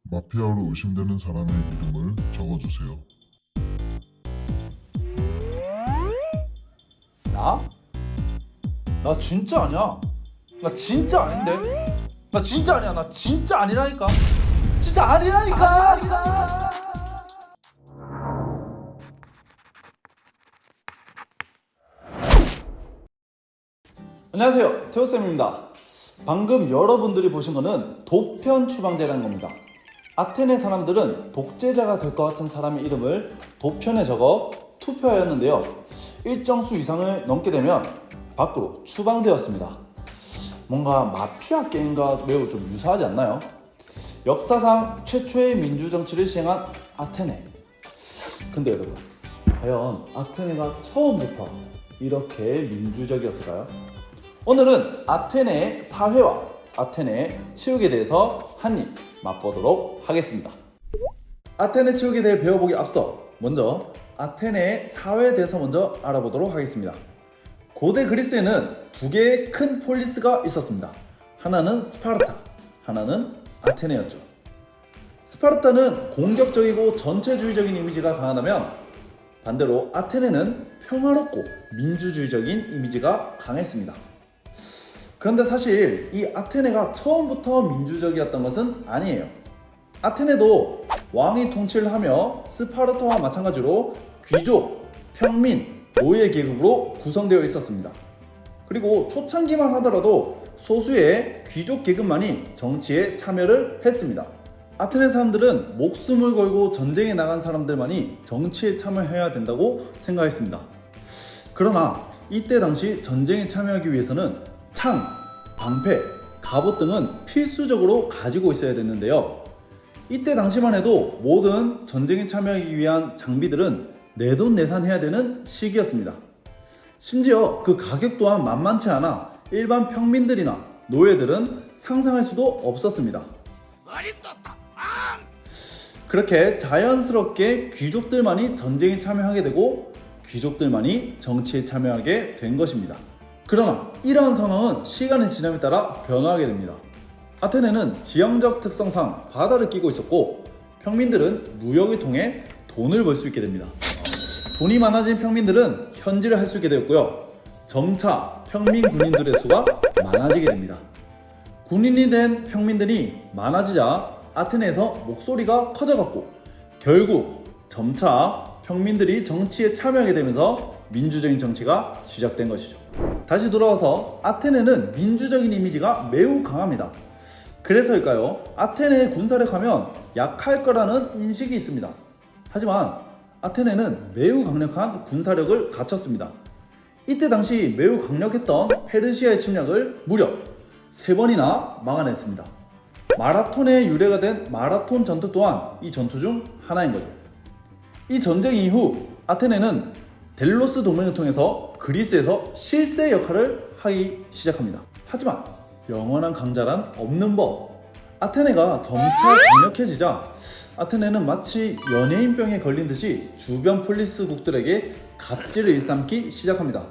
마피아로 의심되는 사람의 이름을 적어주세요. 나? 나 진짜 아니야. 나 진짜 아닌데. 나 진짜 아니야. 나 진짜 아니라니까. 진짜 아니라니까. 안녕하세요. 태호쌤입니다. 방금 여러분들이 보신 거는 도편 추방제라는 겁니다. 아테네 사람들은 독재자가 될 것 같은 사람의 이름을 도편에 적어 투표하였는데요. 일정 수 이상을 넘게 되면 밖으로 추방되었습니다. 뭔가 마피아 게임과 매우 좀 유사하지 않나요? 역사상 최초의 민주정치를 시행한 아테네. 근데 여러분, 과연 아테네가 처음부터 이렇게 민주적이었을까요? 오늘은 아테네의 사회와 아테네의 체육에 대해서 한입 맛보도록 하겠습니다. 아테네 체육에 대해 배워보기 앞서 먼저 아테네의 사회에 대해서 먼저 알아보도록 하겠습니다. 고대 그리스에는 두 개의 큰 폴리스가 있었습니다. 하나는 스파르타, 하나는 아테네였죠. 스파르타는 공격적이고 전체주의적인 이미지가 강하다면 반대로 아테네는 평화롭고 민주주의적인 이미지가 강했습니다. 그런데 사실 이 아테네가 처음부터 민주적이었던 것은 아니에요. 아테네도 왕이 통치를 하며 스파르타와 마찬가지로 귀족, 평민, 노예 계급으로 구성되어 있었습니다. 그리고 초창기만 하더라도 소수의 귀족 계급만이 정치에 참여를 했습니다. 아테네 사람들은 목숨을 걸고 전쟁에 나간 사람들만이 정치에 참여해야 된다고 생각했습니다. 그러나 이때 당시 전쟁에 참여하기 위해서는 창, 방패, 갑옷 등은 필수적으로 가지고 있어야 됐는데요. 이때 당시만 해도 모든 전쟁에 참여하기 위한 장비들은 내돈내산해야 되는 시기였습니다. 심지어 그 가격 또한 만만치 않아 일반 평민들이나 노예들은 상상할 수도 없었습니다. 그렇게 자연스럽게 귀족들만이 전쟁에 참여하게 되고 귀족들만이 정치에 참여하게 된 것입니다. 그러나 이러한 상황은 시간이 지남에 따라 변화하게 됩니다. 아테네는 지형적 특성상 바다를 끼고 있었고 평민들은 무역을 통해 돈을 벌 수 있게 됩니다. 돈이 많아진 평민들은 현질을 할 수 있게 되었고요. 점차 평민 군인들의 수가 많아지게 됩니다. 군인이 된 평민들이 많아지자 아테네에서 목소리가 커져갔고 결국 점차 평민들이 정치에 참여하게 되면서 민주적인 정치가 시작된 것이죠. 다시 돌아와서 아테네는 민주적인 이미지가 매우 강합니다. 그래서일까요? 아테네의 군사력 하면 약할 거라는 인식이 있습니다. 하지만 아테네는 매우 강력한 군사력을 갖췄습니다. 이때 당시 매우 강력했던 페르시아의 침략을 무려 3번이나 막아냈습니다. 마라톤의 유래가 된 마라톤 전투 또한 이 전투 중 하나인 거죠. 이 전쟁 이후 아테네는 델로스 동맹을 통해서 그리스에서 실세 역할을 하기 시작합니다. 하지만 영원한 강자란 없는 법. 아테네가 점차 강력해지자 아테네는 마치 연예인병에 걸린 듯이 주변 폴리스국들에게 갑질을 일삼기 시작합니다.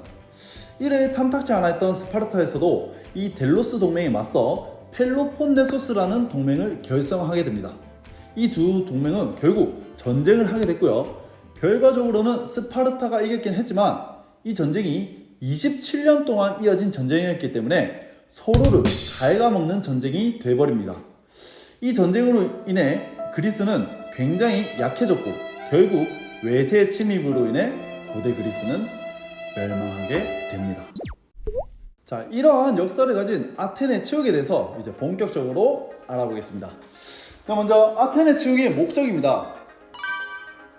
이래 탐탁지 않아 했던 스파르타에서도 이 델로스 동맹에 맞서 펠로폰네소스라는 동맹을 결성하게 됩니다. 이 두 동맹은 결국 전쟁을 하게 됐고요. 결과적으로는 스파르타가 이겼긴 했지만 이 전쟁이 27년 동안 이어진 전쟁이었기 때문에 서로를 갉아먹는 전쟁이 돼버립니다. 이 전쟁으로 인해 그리스는 굉장히 약해졌고 결국 외세 침입으로 인해 고대 그리스는 멸망하게 됩니다. 자, 이러한 역사를 가진 아테네 체육에 대해서 이제 본격적으로 알아보겠습니다. 먼저 아테네 체육의 목적입니다.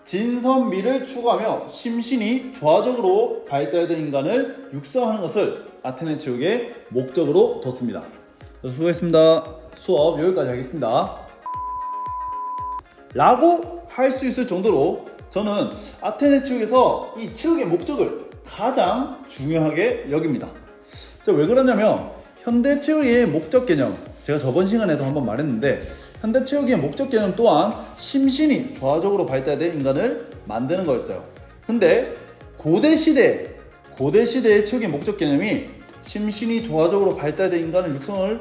진선미를 추구하며 심신이 조화적으로 발달된 인간을 육성하는 것을 아테네 체육의 목적으로 뒀습니다. 수고했습니다. 수업 여기까지 하겠습니다. 라고 할 수 있을 정도로 저는 아테네 체육에서 이 체육의 목적을 가장 중요하게 여깁니다. 자, 왜 그러냐면 현대 체육의 목적 개념, 제가 저번 시간에도 한번 말했는데 현대 체육의 목적 개념 또한 심신이 조화적으로 발달된 인간을 만드는 거였어요. 근데 고대 시대의 체육의 목적 개념이 심신이 조화적으로 발달된 인간의 육성을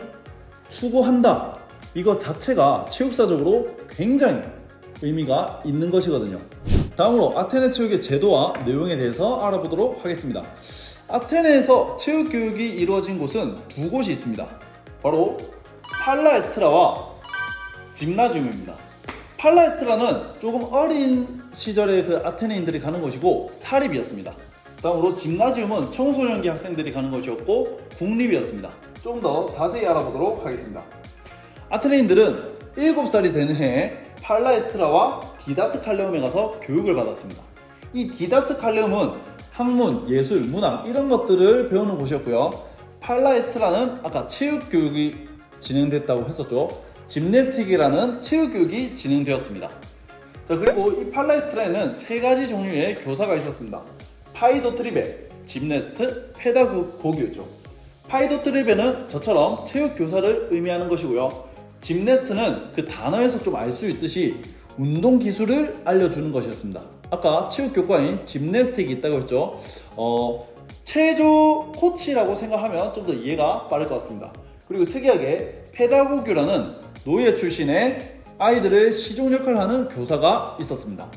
추구한다, 이것 자체가 체육사적으로 굉장히 의미가 있는 것이거든요. 다음으로 아테네 체육의 제도와 내용에 대해서 알아보도록 하겠습니다. 아테네에서 체육교육이 이루어진 곳은 두 곳이 있습니다. 바로 팔라에스트라와 짐나지움입니다. 팔라에스트라는 조금 어린 시절에 그 아테네인들이 가는 곳이고 사립이었습니다. 다음으로 짐나지움은 청소년기 학생들이 가는 곳이었고 국립이었습니다. 좀 더 자세히 알아보도록 하겠습니다. 아테네인들은 7살이 되는 해에 팔라에스트라와 디다스칼레움에 가서 교육을 받았습니다. 이 디다스칼레움은 학문, 예술, 문학 이런 것들을 배우는 곳이었고요. 팔라에스트라는 아까 체육교육이 진행됐다고 했었죠. 짐네스틱이라는 체육교육이 진행되었습니다. 자, 그리고 이 팔라에스트라에는 3가지 종류의 교사가 있었습니다. 파이도트리베, 짐네스트, 페다고기였죠. 파이도트리베는 저처럼 체육교사를 의미하는 것이고요. 짐네스트는 그 단어에서 좀 알 수 있듯이 운동 기술을 알려주는 것이었습니다. 아까 체육교과인 짐네스틱이 있다고 했죠. 체조 코치라고 생각하면 좀 더 이해가 빠를 것 같습니다. 그리고 특이하게 페다고규라는 노예 출신의 아이들의 시종 역할을 하는 교사가 있었습니다.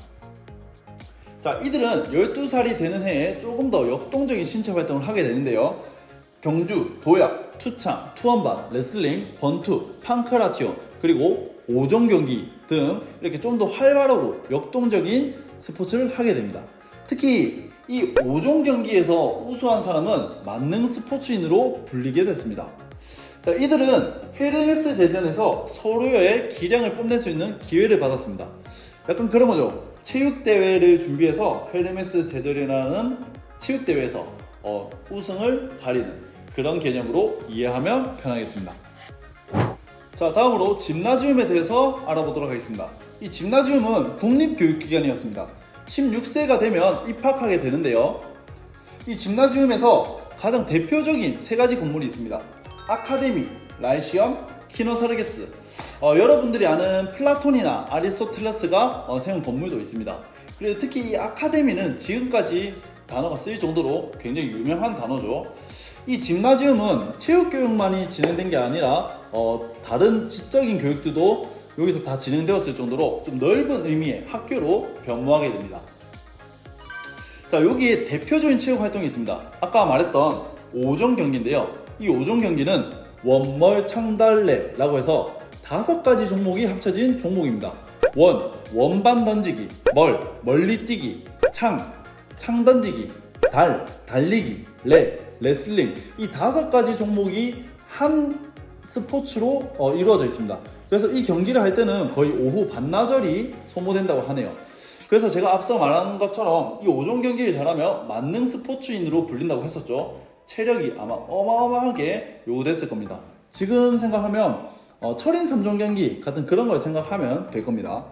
자, 이들은 12살이 되는 해에 조금 더 역동적인 신체 활동을 하게 되는데요. 경주, 도약, 투창, 투혼반, 레슬링, 권투, 판크라티온, 그리고 오종 경기 등 이렇게 좀 더 활발하고 역동적인 스포츠를 하게 됩니다. 특히 이 오종 경기에서 우수한 사람은 만능 스포츠인으로 불리게 됐습니다. 자, 이들은 헤르메스 제전에서 서로의 기량을 뽐낼 수 있는 기회를 받았습니다. 약간 그런 거죠. 체육대회를 준비해서 헤르메스 제전이라는 체육대회에서 우승을 가리는 그런 개념으로 이해하면 편하겠습니다. 자, 다음으로 짐나지움에 대해서 알아보도록 하겠습니다. 이 짐나지움은 국립교육기관이었습니다. 16세가 되면 입학하게 되는데요. 이 짐나지움에서 가장 대표적인 3가지 건물이 있습니다. 아카데미, 라이시엄, 키노사르게스. 여러분들이 아는 플라톤이나 아리스토텔레스가 세운 건물도 있습니다. 그리고 특히 이 아카데미는 지금까지 단어가 쓰일 정도로 굉장히 유명한 단어죠. 이 짐나지움은 체육교육만이 진행된 게 아니라 다른 지적인 교육들도 여기서 다 진행되었을 정도로 좀 넓은 의미의 학교로 변모하게 됩니다. 자, 여기에 대표적인 체육 활동이 있습니다. 아까 말했던 오종 경기인데요. 이 오종 경기는 원멀창달레라고 해서 5가지 종목이 합쳐진 종목입니다. 원반 던지기, 멀리 뛰기, 창 던지기, 달리기, 레슬링, 이 5가지 종목이 한 스포츠로 이루어져 있습니다. 그래서 이 경기를 할 때는 거의 오후 반나절이 소모된다고 하네요. 그래서 제가 앞서 말한 것처럼 이 오종 경기를 잘하면 만능 스포츠인으로 불린다고 했었죠. 체력이 아마 어마어마하게 요구됐을 겁니다. 지금 생각하면 철인 3종 경기 같은 그런 걸 생각하면 될 겁니다.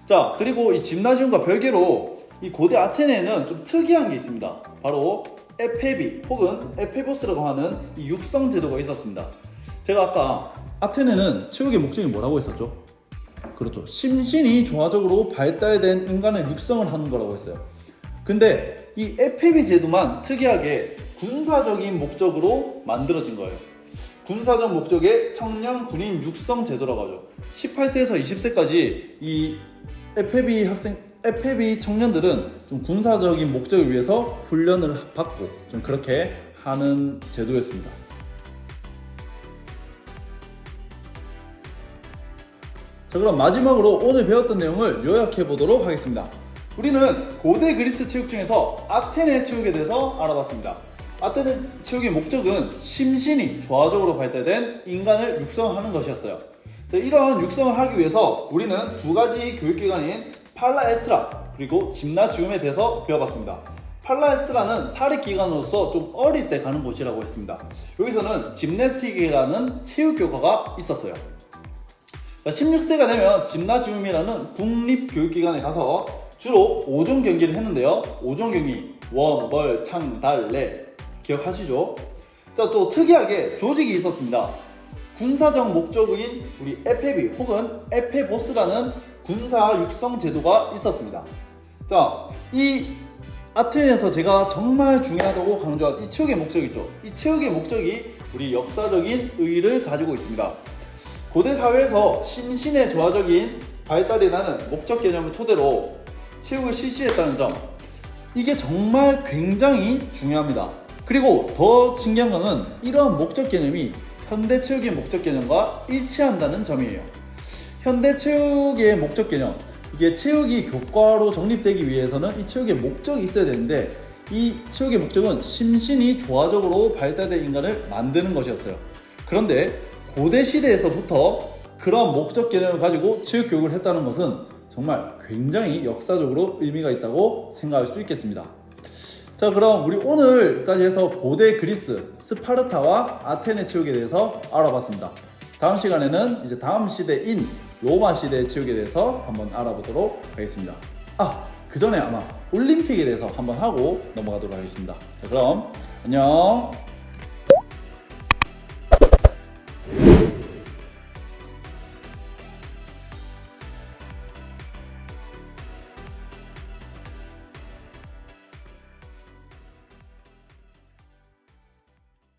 자, 그리고 이 짐나지움과 별개로 이 고대 아테네에는 좀 특이한 게 있습니다. 바로 에페비 혹은 에페보스라고 하는 이 육성 제도가 있었습니다. 제가 아까 아테네는 체육의 목적이 뭐라고 했었죠? 그렇죠. 심신이 조화적으로 발달된 인간의 육성을 하는 거라고 했어요. 근데 이 에페비 제도만 특이하게 군사적인 목적으로 만들어진 거예요. 군사적 목적의 청량 군인 육성 제도라고 하죠. 18세에서 20세까지 이 에페비 청년들은 좀 군사적인 목적을 위해서 훈련을 받고 좀 그렇게 하는 제도였습니다. 자, 그럼 마지막으로 오늘 배웠던 내용을 요약해 보도록 하겠습니다. 우리는 고대 그리스 체육 중에서 아테네 체육에 대해서 알아봤습니다. 아테네 체육의 목적은 심신이 조화적으로 발달된 인간을 육성하는 것이었어요. 자, 이러한 육성을 하기 위해서 우리는 2가지 교육기관인 팔라에스트라 그리고 짐나지움에 대해서 배워봤습니다. 팔라에스트라는 사립기관으로서 좀 어릴 때 가는 곳이라고 했습니다. 여기서는 짐네스틱이라는 체육교과가 있었어요. 16세가 되면 짐나지움이라는 국립교육기관에 가서 주로 5종 경기를 했는데요. 5종 경기 원멀 창달레 기억하시죠? 자, 또 특이하게 조직이 있었습니다. 군사적 목적인 우리 에페비 혹은 에페보스라는 군사 육성 제도가 있었습니다. 자, 이 아테네에서 제가 정말 중요하다고 강조한 이 체육의 목적이죠. 이 체육의 목적이 우리 역사적인 의의를 가지고 있습니다. 고대 사회에서 심신의 조화적인 발달이라는 목적 개념을 토대로 체육을 실시했다는 점, 이게 정말 굉장히 중요합니다. 그리고 더 신기한 거는 이러한 목적 개념이 현대 체육의 목적 개념과 일치한다는 점이에요. 현대 체육의 목적 개념, 이게 체육이 교과로 정립되기 위해서는 이 체육의 목적이 있어야 되는데, 이 체육의 목적은 심신이 조화적으로 발달된 인간을 만드는 것이었어요. 그런데 고대 시대에서부터 그런 목적 개념을 가지고 체육 교육을 했다는 것은 정말 굉장히 역사적으로 의미가 있다고 생각할 수 있겠습니다. 자, 그럼 우리 오늘까지 해서 고대 그리스, 스파르타와 아테네 체육에 대해서 알아봤습니다. 다음 시간에는 이제 다음 시대인 로마 시대의 체육에 대해서 한번 알아보도록 하겠습니다. 그 전에 아마 올림픽에 대해서 한번 하고 넘어가도록 하겠습니다. 자, 그럼 안녕.